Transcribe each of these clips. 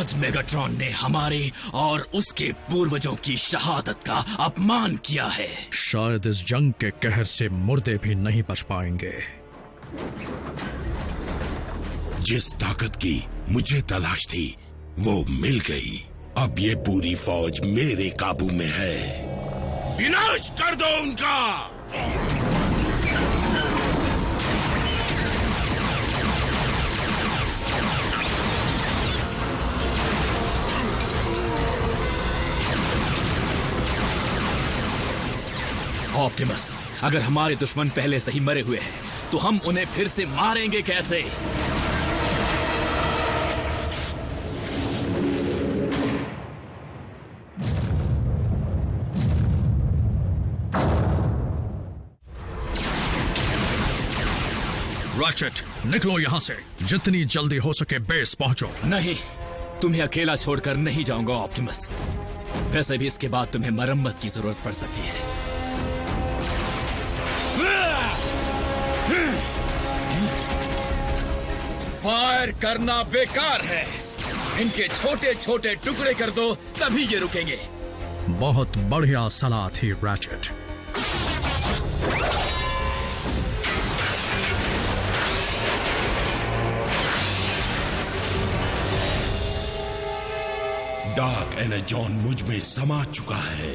आज मेगाट्रॉन ने हमारे और उसके पूर्वजों की शहादत का अपमान किया है। शायद इस जंग के कहर से मुर्दे भी नहीं बच पाएंगे। जिस ताकत की मुझे तलाश थी वो मिल गई। अब ये पूरी फौज मेरे काबू में है। विनाश कर दो उनका। ऑप्टिमस, अगर हमारे दुश्मन पहले से ही मरे हुए हैं तो हम उन्हें फिर से मारेंगे कैसे? रैचेट, निकलो यहाँ से। जितनी जल्दी हो सके बेस पहुंचो। नहीं, तुम्हें अकेला छोड़कर नहीं जाऊंगा ऑप्टिमस। वैसे भी इसके बाद तुम्हें मरम्मत की जरूरत पड़ सकती है। फायर करना बेकार है। इनके छोटे छोटे टुकड़े कर दो, तभी ये रुकेंगे। बहुत बढ़िया सलाह थी रैचेट। डार्क एनर्जॉन मुझ में समा चुका है।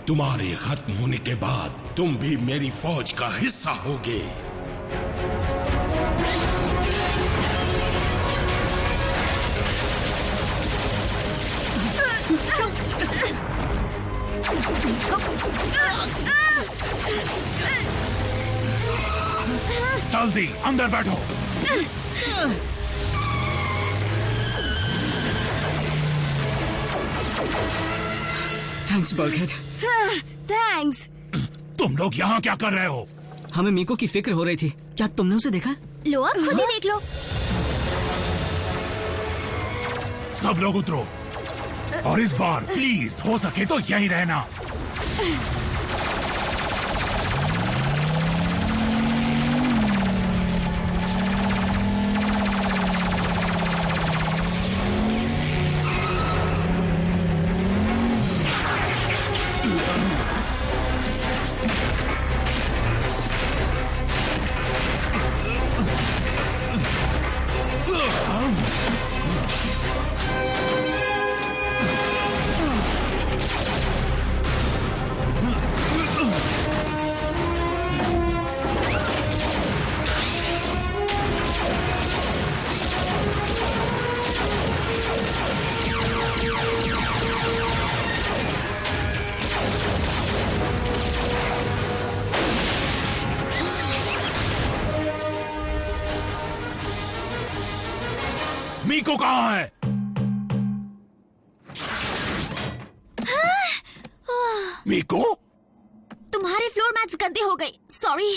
तुम्हारे खत्म होने के बाद तुम भी मेरी फौज का हिस्सा होगे। जल्दी अंदर बैठो। Thanks bulkhead. थैंक्स। तुम लोग यहाँ क्या कर रहे हो? हमें मीको की फिक्र हो रही थी। क्या तुमने उसे देखा? लो, आप खुद ही देख लो। सब लोग उतरो और इस बार प्लीज हो सके तो यहीं रहना। मीको कहाँ है? मीको? तुम्हारे फ्लोर मैट्स गंदे हो गए। सॉरी।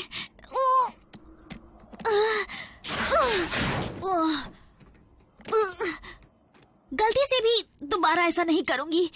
गलती से भी दोबारा ऐसा नहीं करूंगी।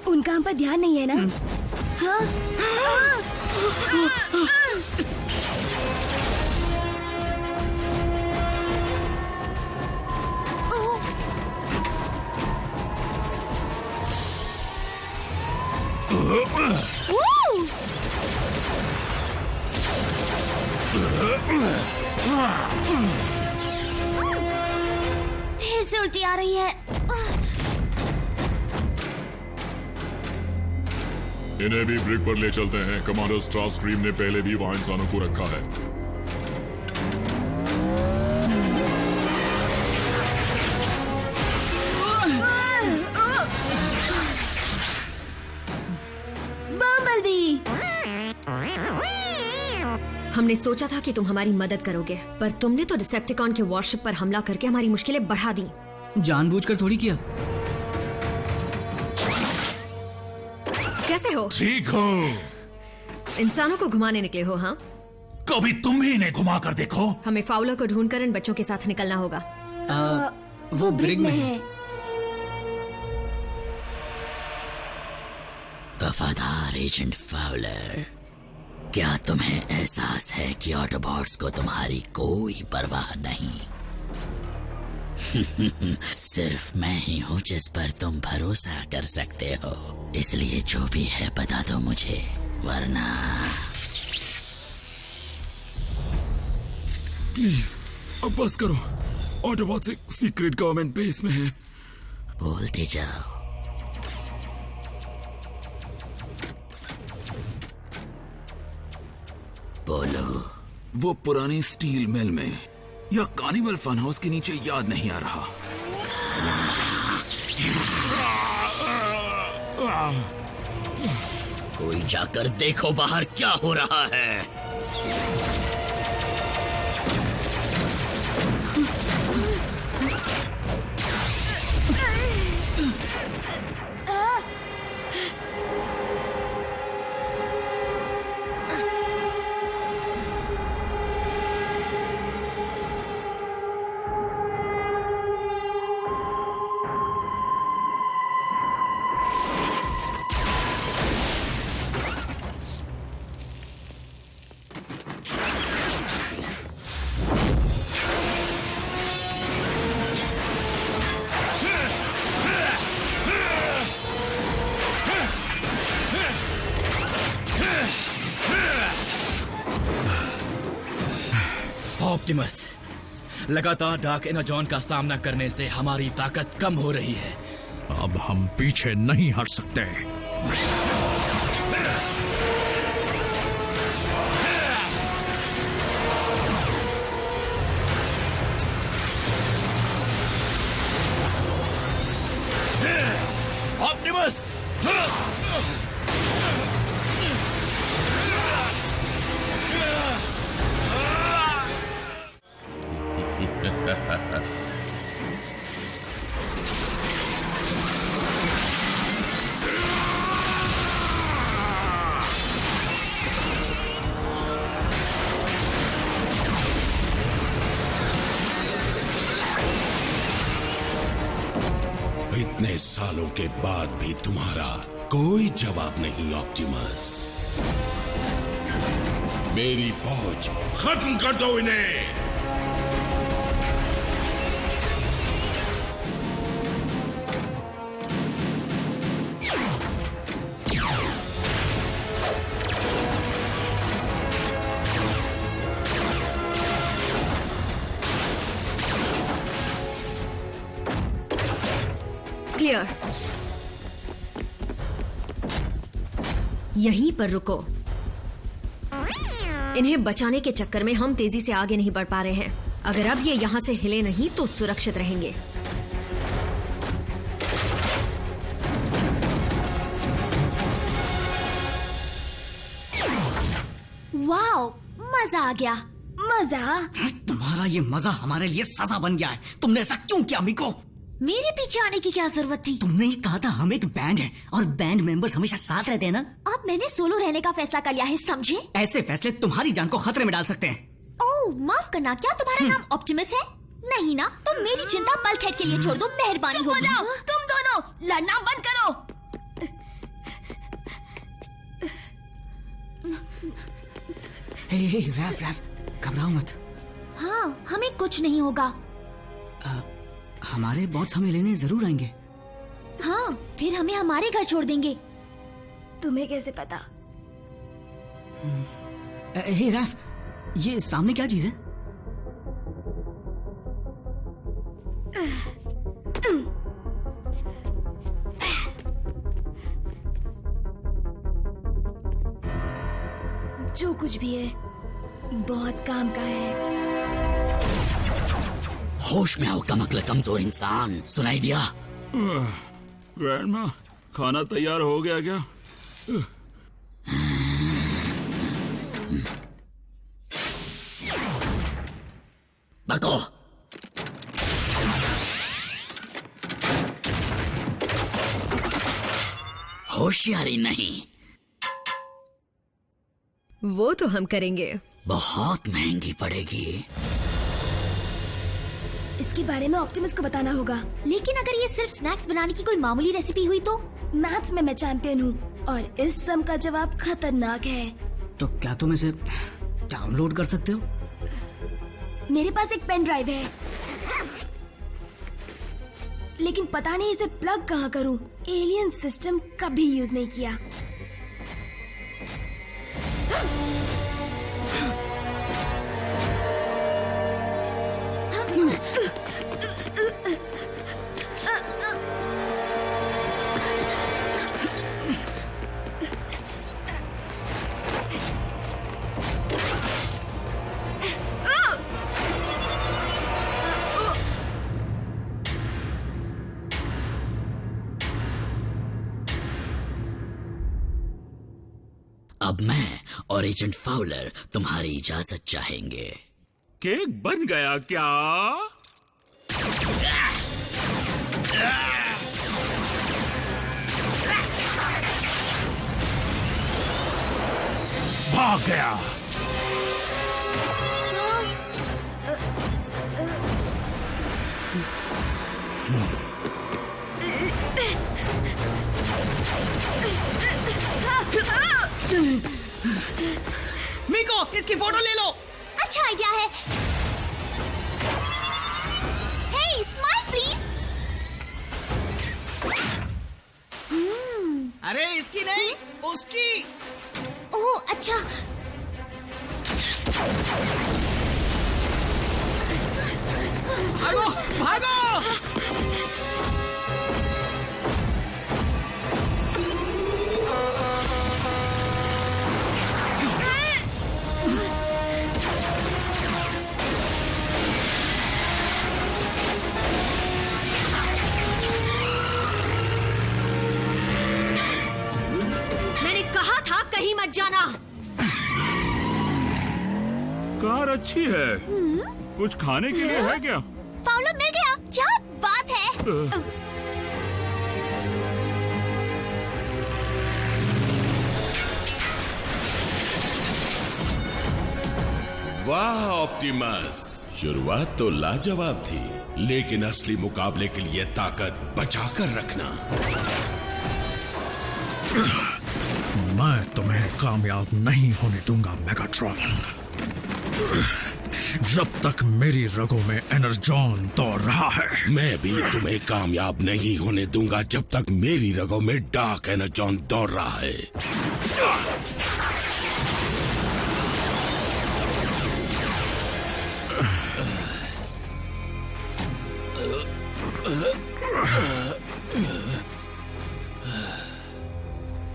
उनका हम पर ध्यान नहीं है ना? हाँ? फिर से उल्टी आ रही है। इन्हें भी ब्रिक पर ले चलते हैं। कमांडर स्टारस्क्रीम ने पहले भी वहां इंसानों को रखा है। हमने सोचा था कि तुम हमारी मदद करोगे, पर तुमने तो डिसेप्टिकॉन के वॉरशिप पर हमला करके हमारी मुश्किलें बढ़ा दी। जानबूझकर थोड़ी किया। कैसे हो? ठीक हो। इंसानों को घुमाने निकले हो? हाँ, कभी तुम भी इन्हें घुमा कर देखो। हमें फाउलर को ढूंढकर इन बच्चों के साथ निकलना होगा। वो ब्रिग में है। वफादार एजेंट फाउलर, क्या तुम्हें एहसास है कि ऑटोबॉट्स को तुम्हारी कोई परवाह नहीं? सिर्फ मैं ही हूँ जिस पर तुम भरोसा कर सकते हो, इसलिए जो भी है बता दो मुझे, वरना प्लीज अब बस करो। ऑटोबॉट्स एक सीक्रेट गवर्नमेंट बेस में है। बोलते जाओ। बोलो। वो पुरानी स्टील मिल में या कार्निवल फन हाउस के नीचे, याद नहीं आ रहा। कोई जाकर देखो बाहर क्या हो रहा है। ऑप्टिमस, लगातार डार्क एनर्जॉन का सामना करने से हमारी ताकत कम हो रही है। अब हम पीछे नहीं हट सकते। ऑप्टिमस! इतने सालों के बाद भी तुम्हारा कोई जवाब नहीं ऑप्टिमस। मेरी फौज खत्म कर दो इन्हें। क्लियर। यहीं पर रुको। इन्हें बचाने के चक्कर में हम तेजी से आगे नहीं बढ़ पा रहे हैं। अगर अब ये यहां से हिले नहीं तो सुरक्षित रहेंगे। वाओ, मजा आ गया। मजा? तुम्हारा ये मजा हमारे लिए सजा बन गया है। तुमने ऐसा क्यों किया मिको? मेरे पीछे आने की क्या जरूरत थी? तुमने ही कहा था हम एक बैंड हैं और बैंड मेंबर्स हमेशा साथ रहते हैं ना। अब मैंने सोलो रहने का फैसला कर लिया है, समझे? ऐसे फैसले तुम्हारी जान को खतरे में डाल सकते हैं। ओह, माफ करना, क्या तुम्हारा नाम ऑप्टिमस है? नहीं ना, तो मेरी चिंता बल्कहेड के लिए छोड़ दो, मेहरबानी होगी। तुम दोनों लड़ना बंद करो। हे रैफ, घबराओ मत। हाँ, हमें कुछ नहीं होगा। हमारे बॉस हमें लेने जरूर आएंगे। हाँ, फिर हमें हमारे घर छोड़ देंगे। तुम्हें कैसे पता? हे रैफ, ये सामने क्या चीज है? जो कुछ भी है बहुत काम का है। होश में आओ कमकल कमजोर इंसान, सुनाई दिया? ग्रैंडमा, खाना तैयार हो गया क्या? होशियारी नहीं। वो तो हम करेंगे। बहुत महंगी पड़ेगी। इसके बारे में ऑप्टिमस को बताना होगा। लेकिन अगर ये सिर्फ स्नैक्स बनाने की कोई मामूली रेसिपी हुई तो? मैथ्स में मैं चैंपियन हूँ और इस सम का जवाब खतरनाक है। तो क्या तुम इसे डाउनलोड कर सकते हो? मेरे पास एक पेन ड्राइव है, लेकिन पता नहीं इसे प्लग कहाँ करूँ। एलियन सिस्टम कभी यूज नहीं किया। अब मैं और एजेंट फाउलर तुम्हारी इजाजत चाहेंगे। केक बन गया क्या? भाग गया। मीको, इसकी फोटो ले लो। अच्छा आइडिया है। हे, स्माइल प्लीज। अरे इसकी नहीं, उसकी। ओह अच्छा। भागो भागो। मैंने कहा था कहीं मत जाना। कार अच्छी है। कुछ खाने के लिए है क्या? फाउलर मिल गया। क्या बात है। वाह ऑप्टिमस, शुरुआत तो लाजवाब थी, लेकिन असली मुकाबले के लिए ताकत बचाकर रखना। मैं तुम्हें कामयाब नहीं होने दूंगा मेगाट्रॉन। जब तक मेरी रगों में एनर्जॉन दौड़ रहा है। मैं भी तुम्हें कामयाब नहीं होने दूंगा जब तक मेरी रगों में डार्क एनर्जॉन दौड़ रहा है।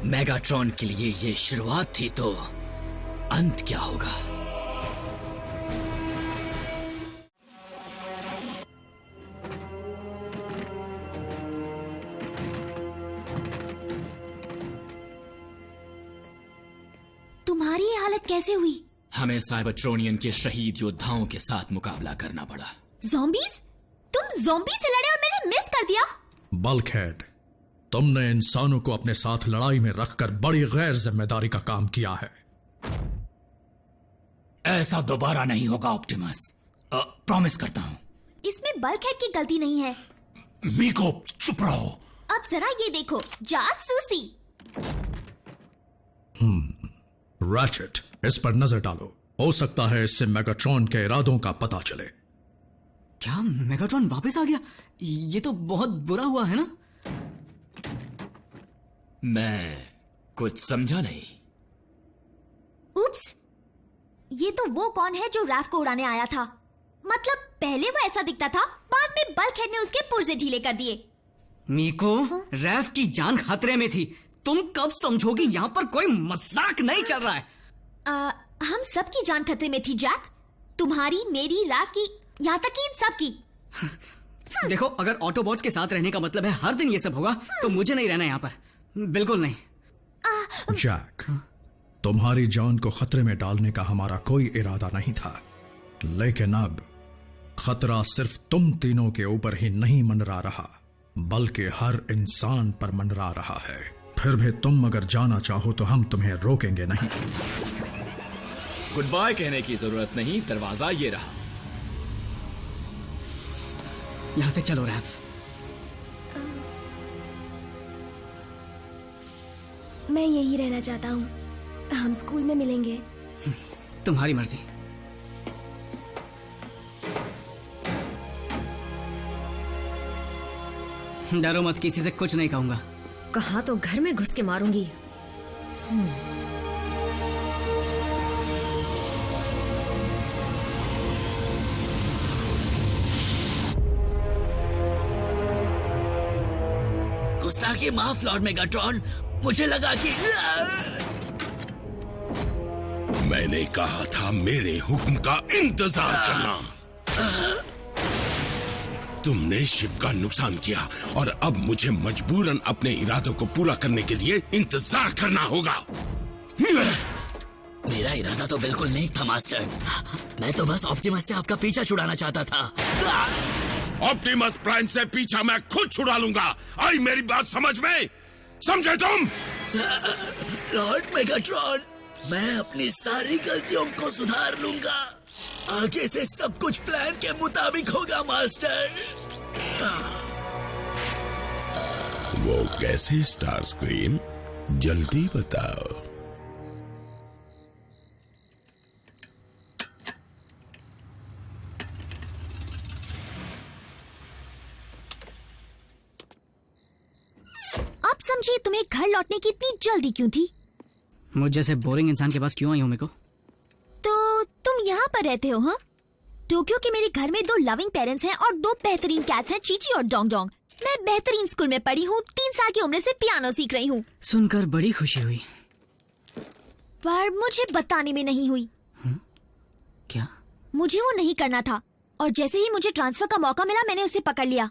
मेगाट्रॉन के लिए ये शुरुआत थी तो अंत क्या होगा? तुम्हारी ये हालत कैसे हुई? हमें साइबरट्रोनियन के शहीद योद्धाओं के साथ मुकाबला करना पड़ा। ज़ॉम्बीज़? तुम ज़ॉम्बी से लड़े और मैंने मिस कर दिया। बल्कहेड, तुमने इंसानों को अपने साथ लड़ाई में रखकर बड़ी गैर जिम्मेदारी का काम किया है। ऐसा दोबारा नहीं होगा ऑप्टिमस, प्रॉमिस करता हूँ। इसमें बल्कहेड की गलती नहीं है। मीको चुप रहो। अब जरा ये देखो, जासूसी। रैचेट, इस पर नजर डालो। हो सकता है इससे मेगाट्रॉन के इरादों का पता चले। क्या मेगाट्रॉन वापस आ गया? ये तो बहुत बुरा हुआ है ना? मैं कुछ समझा नहीं। उप्स, ये तो वो कौन है जो रैफ को उड़ाने आया था? मतलब पहले वो ऐसा दिखता था, बाद में बल्कहेड ने उसके पुर्जे ढीले कर दिए। मीको, रैफ की जान खतरे में थी। तुम कब समझोगी यहाँ पर कोई मजाक नहीं चल रहा है। हम सबकी जान खतरे में थी जैक। तुम्हारी, मेरी, रैफ की, यहाँ तक कि इन सबकी। देखो, अगर ऑटोबॉट्स के साथ रहने का मतलब है हर दिन ये सब होगा, तो मुझे नहीं रहना यहाँ पर। बिल्कुल नहीं। जैक, तुम्हारी जान को खतरे में डालने का हमारा कोई इरादा नहीं था, लेकिन अब खतरा सिर्फ तुम तीनों के ऊपर ही नहीं मंडरा रहा, बल्कि हर इंसान पर मंडरा रहा है। फिर भी तुम अगर जाना चाहो तो हम तुम्हें रोकेंगे नहीं। गुड बाय कहने की जरूरत नहीं, दरवाजा ये रहा। यहाँ से चलो रैफ। मैं यही रहना चाहता हूँ, हम स्कूल में मिलेंगे। तुम्हारी मर्जी। डरो मत, किसी से कुछ नहीं कहूंगा। कहा तो घर में घुस के मारूंगी। गुस्ताखी माफ लॉर्ड मेगाट्रॉन, मुझे लगा कि मैंने कहा था मेरे हुक्म का इंतजार करना। तुमने शिप का नुकसान किया और अब मुझे मजबूरन अपने इरादों को पूरा करने के लिए इंतजार करना होगा। मेरा इरादा तो बिल्कुल नहीं था मास्टर। मैं तो बस ऑप्टिमस से आपका पीछा छुड़ाना चाहता था। ऑप्टिमस प्राइम से पीछा मैं खुद छुड़ा लूंगा। आई मेरी बात समझ में? समझे तुम? लॉर्ड मेगाट्रॉन, मैं अपनी सारी गलतियों को सुधार लूंगा। आगे से सब कुछ प्लान के मुताबिक होगा मास्टर। वो कैसे स्टार स्क्रीम? जल्दी बताओ। अब समझिए तुम्हें घर लौटने की इतनी जल्दी क्यों थी? मुझ जैसे बोरिंग इंसान के पास क्यों आई हूँ मेरे को? तो तुम यहाँ पर रहते हो? हाँ, टोक्यो के मेरे घर में 2 लविंग पेरेंट्स हैं और 2 बेहतरीन कैट्स हैं, चीची और डोंग डोंग। मैं बेहतरीन स्कूल में पढ़ी हूँ, 3 साल की उम्र से पियानो सीख रही हूँ। सुनकर बड़ी खुशी हुई, पर मुझे बताने में नहीं हुई। क्या? मुझे वो नहीं करना था, और जैसे ही मुझे ट्रांसफर का मौका मिला मैंने उसे पकड़ लिया।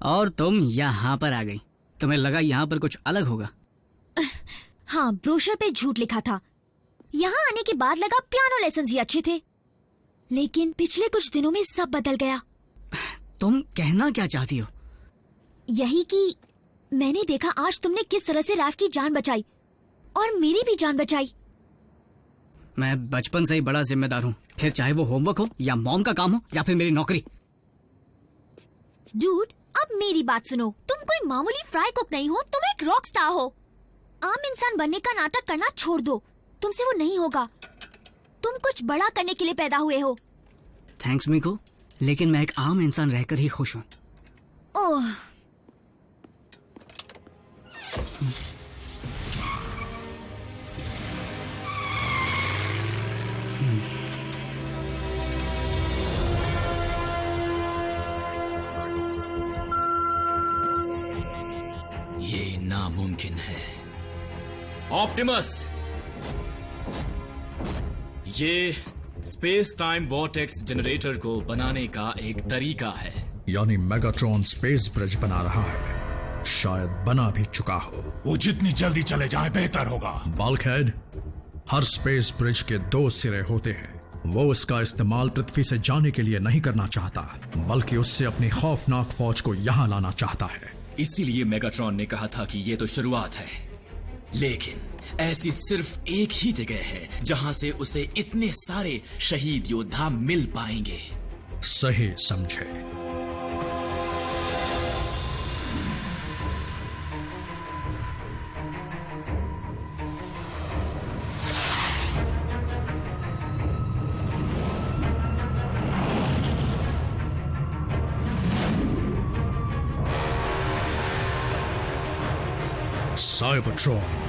और तुम यहाँ पर आ गई। तुम्हें लगा यहाँ पर कुछ अलग होगा? हाँ, ब्रोशर पे झूठ लिखा था। यहाँ आने के बाद लगा पियानो लेसन्स ही अच्छे थे, लेकिन पिछले कुछ दिनों में सब बदल गया। तुम कहना क्या चाहती हो? यही कि मैंने देखा आज तुमने किस तरह से राफ की जान बचाई और मेरी भी जान बचाई। मैं बचपन से ही बड़ा जिम्मेदार हूँ, फिर चाहे वो होमवर्क हो या मॉम का काम हो या फिर मेरी नौकरी। डूड, अब मेरी बात सुनो। तुम कोई मामूली फ्राई कुक नहीं हो, तुम एक रॉक स्टार हो। आम इंसान बनने का नाटक करना छोड़ दो, तुमसे वो नहीं होगा। तुम कुछ बड़ा करने के लिए पैदा हुए हो। थैंक्स मीको, लेकिन मैं एक आम इंसान रहकर ही खुश हूँ। ओह, ये नामुमकिन है। ऑप्टिमस, ये स्पेस टाइम वॉर्टेक्स जनरेटर को बनाने का एक तरीका है। यानी मेगाट्रॉन स्पेस ब्रिज बना रहा है, शायद बना भी चुका हो। वो जितनी जल्दी चले जाए बेहतर होगा। बल्कहेड, हर स्पेस ब्रिज के 2 सिरे होते हैं। वो उसका इस्तेमाल पृथ्वी से जाने के लिए नहीं करना चाहता, बल्कि उससे अपनी खौफनाक फौज को यहाँ लाना चाहता है। इसीलिए मेगाट्रॉन ने कहा था कि ये तो शुरुआत है, लेकिन ऐसी सिर्फ एक ही जगह है जहां से उसे इतने सारे शहीद योद्धा मिल पाएंगे। सही समझे। Cybertron.